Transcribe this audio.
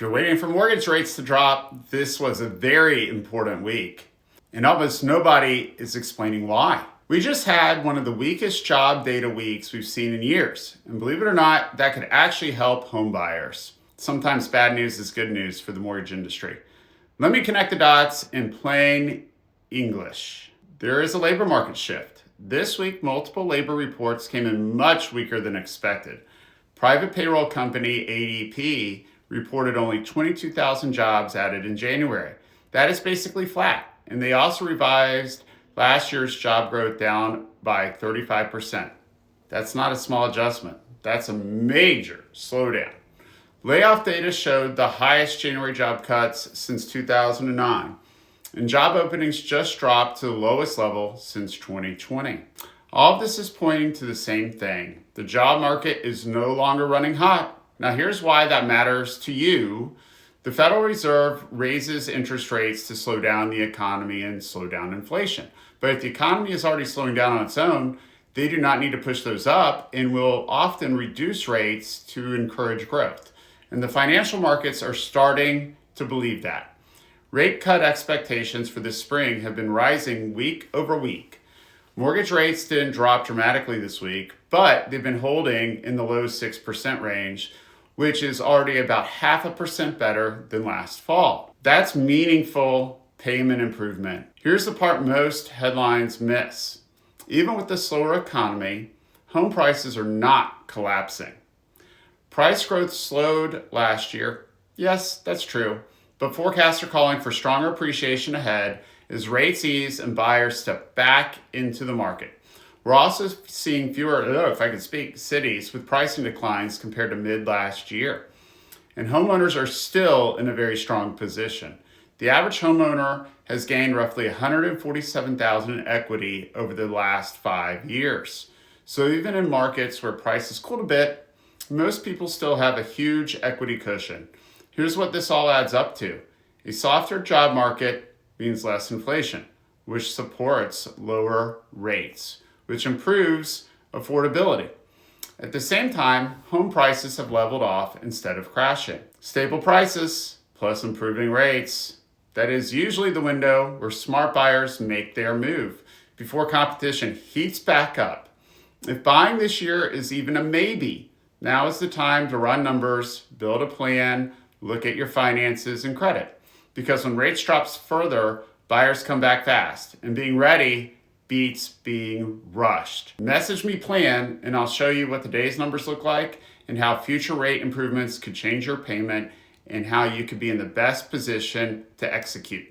If you're waiting for mortgage rates to drop, this was a very important week. And almost nobody is explaining why. We just had one of the weakest job data weeks we've seen in years. And believe it or not, that could actually help home buyers. Sometimes bad news is good news for the mortgage industry. Let me connect the dots in plain English. There is a labor market shift. This week, multiple labor reports came in much weaker than expected. Private payroll company ADP reported only 22,000 jobs added in January. That is basically flat. And they also revised last year's job growth down by 35%. That's not a small adjustment. That's a major slowdown. Layoff data showed the highest January job cuts since 2009. And job openings just dropped to the lowest level since 2020. All of this is pointing to the same thing. The job market is no longer running hot. Now here's why that matters to you. The Federal Reserve raises interest rates to slow down the economy and slow down inflation. But if the economy is already slowing down on its own, they do not need to push those up and will often reduce rates to encourage growth. And the financial markets are starting to believe that. Rate cut expectations for this spring have been rising week over week. Mortgage rates didn't drop dramatically this week, but they've been holding in the low 6% range, which is already about 0.5% better than last fall. That's meaningful payment improvement. Here's the part most headlines miss. Even with the slower economy, home prices are not collapsing. Price growth slowed last year. Yes, that's true, but forecasts are calling for stronger appreciation ahead as rates ease and buyers step back into the market. We're also seeing fewer, cities with pricing declines compared to mid last year. And homeowners are still in a very strong position. The average homeowner has gained roughly $147,000 in equity over the last 5 years. So even in markets where prices cooled a bit, most people still have a huge equity cushion. Here's what this all adds up to. A softer job market means less inflation, which supports lower rates, which improves affordability. At the same time, home prices have leveled off instead of crashing. Stable prices plus improving rates, that is usually the window where smart buyers make their move before competition heats back up. If buying this year is even a maybe, now is the time to run numbers, build a plan, look at your finances and credit. Because when rates drops further, buyers come back fast, and being ready beats being rushed. Message me plan, and I'll show you what today's numbers look like and how future rate improvements could change your payment and how you could be in the best position to execute.